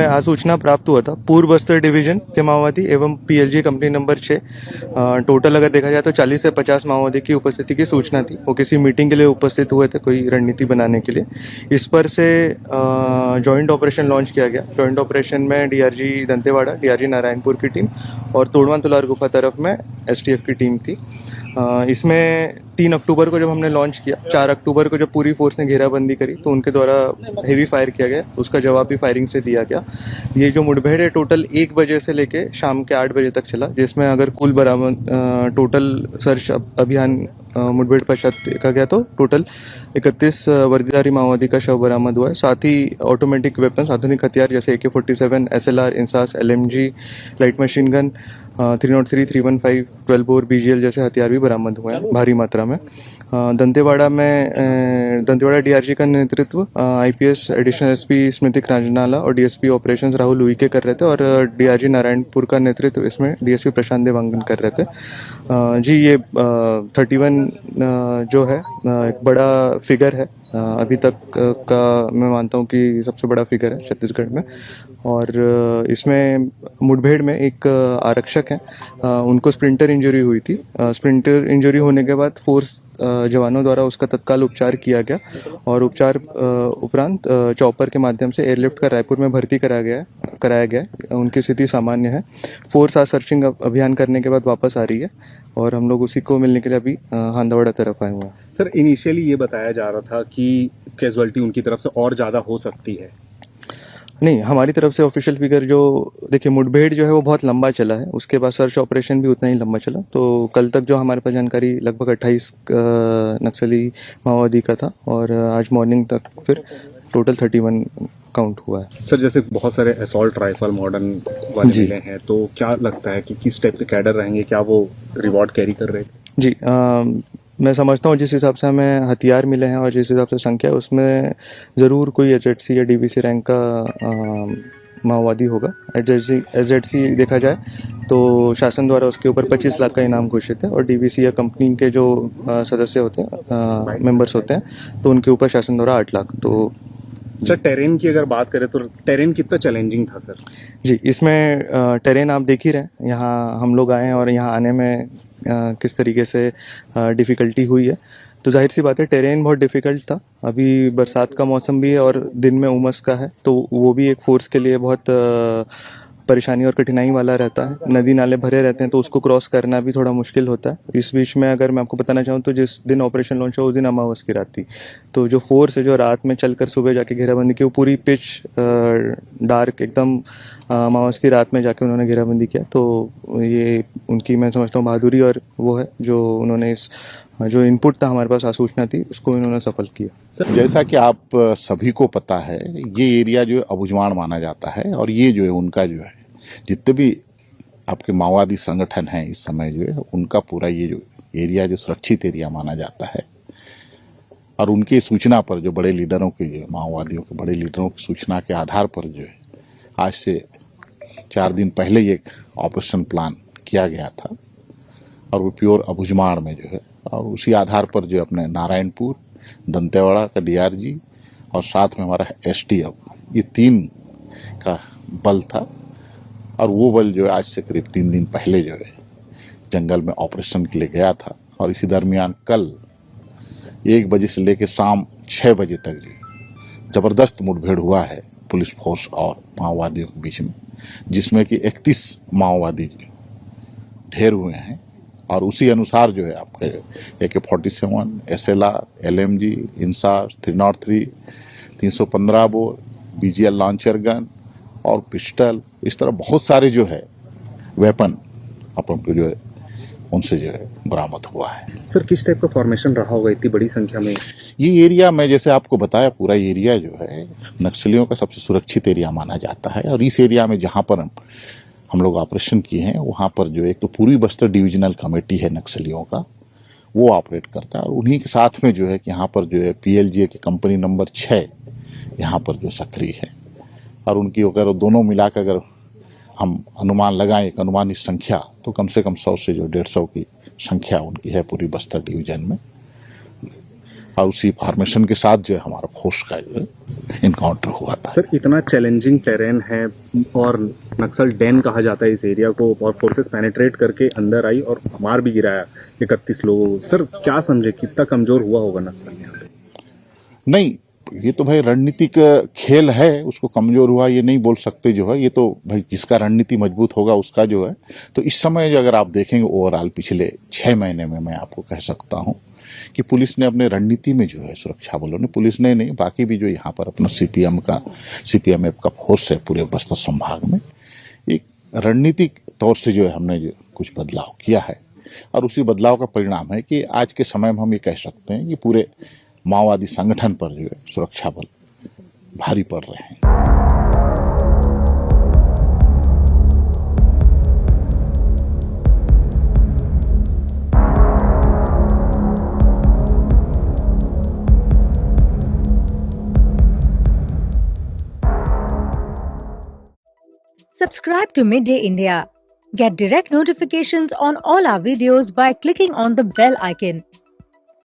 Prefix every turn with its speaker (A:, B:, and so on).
A: हमें आज सूचना प्राप्त हुआ था पूर्व बस्तर डिवीजन के माओवादी एवं पीएलजी कंपनी नंबर 6 टोटल अगर देखा जाए तो 40 से 50 माओवादी की उपस्थिति की सूचना थी। वो किसी मीटिंग के लिए उपस्थित हुए थे, कोई रणनीति बनाने के लिए। इस पर से जॉइंट ऑपरेशन लॉन्च किया गया। जॉइंट ऑपरेशन में डीआरजी दंतेवाड़ा, डीआरजी नारायणपुर की टीम और तोड़वा तुलार गुफा तरफ में एसटीएफ की टीम थी। इसमें 3 अक्टूबर को जब हमने लॉन्च किया, 4 अक्टूबर को जब पूरी फोर्स ने घेराबंदी करी तो उनके द्वारा हेवी फायर किया गया, उसका जवाब भी फायरिंग से दिया गया। ये जो मुठभेड़ है टोटल 1 बजे से लेके शाम के 8 बजे तक चला, जिसमें अगर कुल बरामद टोटल सर्च अभियान मुठभेड़ पश्चात देखा गया तो टोटल 31 वर्दीधारी माओवादी का शव बरामद हुआ है। साथ ही ऑटोमेटिक वेपन्स, आधुनिक हथियार जैसे AK-47, SLR, INSAS, LMG, light machine gun, 303, 315, 12 bore, BGL जैसे हथियार भी बरामद हुए हैं भारी मात्रा में। दंतेवाड़ा डीआरजी का नेतृत्व IPS एडिशनल SP स्मृति राजनाला और DSP ऑपरेशंस राहुल उइके कर रहे थे और डीआरजी नारायणपुर का नेतृत्व इसमें DSP प्रशांत देवांगन कर रहे थे। जी, ये 31 जो है एक बड़ा फिगर है, अभी तक का मैं मानता हूँ कि सबसे बड़ा फिगर है छत्तीसगढ़ में। और इसमें मुठभेड़ में एक आरक्षक हैं, उनको स्प्लिंटर इंजरी हुई थी। स्प्लिंटर इंजरी होने के बाद फोर्स जवानों द्वारा उसका तत्काल उपचार किया गया और उपचार उपरांत चॉपर के माध्यम से एयरलिफ्ट कर रायपुर में भर्ती कराया गया। उनकी स्थिति सामान्य है। फोर्स आज सर्चिंग अभियान करने के बाद वापस आ रही है और हम लोग उसी को मिलने के लिए अभी हांदवाड़ा तरफ आए हुए हैं।
B: सर, इनिशियली ये बताया जा रहा था कि कैजुअलिटी उनकी तरफ से और ज़्यादा हो सकती है।
A: नहीं, हमारी तरफ से ऑफिशियल फिगर जो देखिए, मुठभेड़ जो है वो बहुत लंबा चला है, उसके बाद सर्च ऑपरेशन भी उतना ही लंबा चला। तो कल तक जो हमारे पास जानकारी लगभग 28 नक्सली माओवादी का था और आज मॉर्निंग तक फिर टोटल 31 काउंट हुआ है।
B: सर, जैसे बहुत सारे असॉल्ट राइफल मॉडर्न वाले मिले हैं, तो क्या लगता है कि किस टाइप के कैडर रहेंगे? क्या वो रिवॉर्ड कैरी कर रहे थे?
A: जी, मैं समझता हूँ जिस हिसाब से हमें हथियार मिले हैं और जिस हिसाब से संख्या, उसमें ज़रूर कोई HZC या DVC रैंक का माओवादी होगा। HZC देखा जाए तो शासन द्वारा उसके ऊपर 25 लाख का इनाम घोषित है और DVC या कंपनी के जो सदस्य होते हैं, मेंबर्स होते हैं, तो उनके ऊपर शासन द्वारा 8 लाख। तो
B: सर, टेरेन की अगर बात करें तो टेरेन कितना चैलेंजिंग था सर? जी,
A: इसमें टेरेन आप देख ही रहे हैं। यहाँ हम लोग आए हैं और यहाँ आने में किस तरीके से डिफ़िकल्टी हुई है, तो जाहिर सी बात है टेरेन बहुत डिफ़िकल्ट था। अभी बरसात का मौसम भी है और दिन में उमस का है, तो वो भी एक फोर्स के लिए बहुत परेशानी और कठिनाई वाला रहता है। नदी नाले भरे रहते हैं तो उसको क्रॉस करना भी थोड़ा मुश्किल होता है। इस बीच में अगर मैं आपको बताना चाहूँ तो जिस दिन ऑपरेशन लॉन्च हुआ उस दिन अमावस की रात थी, तो जो फोर्स है जो रात में चलकर सुबह जाके घेराबंदी की, वो पूरी पिच डार्क एकदम अमावस की रात में जाके उन्होंने घेराबंदी किया। तो ये उनकी मैं समझता हूँ बहादुरी और वो है जो उन्होंने इस जो इनपुट था हमारे पास, आसूचना थी, उसको इन्होंने सफल किया।
C: जैसा कि आप सभी को पता है, ये एरिया जो है अबुझमाड़ माना जाता है और ये जो है उनका जो है जितने भी आपके माओवादी संगठन हैं इस समय जो है उनका पूरा ये जो एरिया जो सुरक्षित एरिया माना जाता है। और उनकी सूचना पर जो बड़े लीडरों के, जो माओवादियों के बड़े लीडरों की सूचना के आधार पर जो है आज से 4 दिन पहले एक ऑपरेशन प्लान किया गया था और वो प्योर अबुझमाड़ में जो है, और उसी आधार पर जो अपने नारायणपुर, दंतेवाड़ा का DRG और साथ में हमारा STF, ये 3 का बल था। और वो बल जो है आज से करीब 3 दिन पहले जो है जंगल में ऑपरेशन के लिए गया था और इसी दरमियान कल 1 बजे से लेकर शाम 6 बजे तक जो ज़बरदस्त मुठभेड़ हुआ है पुलिस फोर्स और माओवादियों के बीच में, जिसमें कि 31 माओवादी ढेर हुए हैं। और उसी अनुसार जो है आपके AK-47, SLR, LMG, INSAS, 303, 315 bore, BGL launcher gun और पिस्टल, इस तरह बहुत सारे जो है वेपन अपन को जो है उनसे जो है बरामद हुआ है।
B: सर, किस टाइप का फॉर्मेशन रहा होगा इतनी बड़ी संख्या में?
C: ये एरिया मैं जैसे आपको बताया, पूरा एरिया जो है नक्सलियों का सबसे सुरक्षित एरिया माना जाता है। और इस एरिया में जहाँ पर हम लोग ऑपरेशन किए हैं वहाँ पर जो एक तो पूर्वी बस्तर डिविजनल कमेटी है नक्सलियों का, वो ऑपरेट करता है। और उन्हीं के साथ में जो है कि यहाँ पर जो है PLG की कंपनी नंबर 6 यहाँ पर जो सक्रिय है। और उनकी अगर दोनों मिलाकर अगर हम अनुमान लगाएं, एक अनुमानित संख्या, तो कम से कम 100 से जो 150 की संख्या उनकी है पूरी बस्तर डिवीजन में। और उसी फॉर्मेशन के साथ जो है हमारा फोर्स का जो है इनकाउंटर हुआ था।
B: सर इतना चैलेंजिंग टेरेन है और नक्सल डैन कहा जाता है इस एरिया को, और फोर्सेस पेनिट्रेट करके अंदर आई और मार भी गिराया 31 लोगों को। सर क्या समझे कितना कमजोर हुआ होगा नक्सल यहाँ पे?
C: नहीं, ये तो भाई रणनीतिक खेल है, उसको कमजोर हुआ ये नहीं बोल सकते जो है। ये तो भाई जिसका रणनीति मजबूत होगा उसका जो है। तो इस समय जो अगर आप देखेंगे ओवरऑल पिछले 6 महीने में मैं आपको कह सकता हूं कि पुलिस ने अपने रणनीति में जो है, सुरक्षा बलों ने, पुलिस ने नहीं बाकी भी जो यहाँ पर अपना सीपीएमएफ का फोर्स है पूरे बस्तर संभाग में, एक रणनीतिक तौर से जो है हमने जो कुछ बदलाव किया है। और उसी बदलाव का परिणाम है कि आज के समय में हम ये कह सकते हैं कि पूरे माओवादी संगठन पर जो है सुरक्षा बल भारी पड़ रहे हैं।
D: Subscribe to Midday India. Get direct notifications on all our videos by clicking on the bell icon.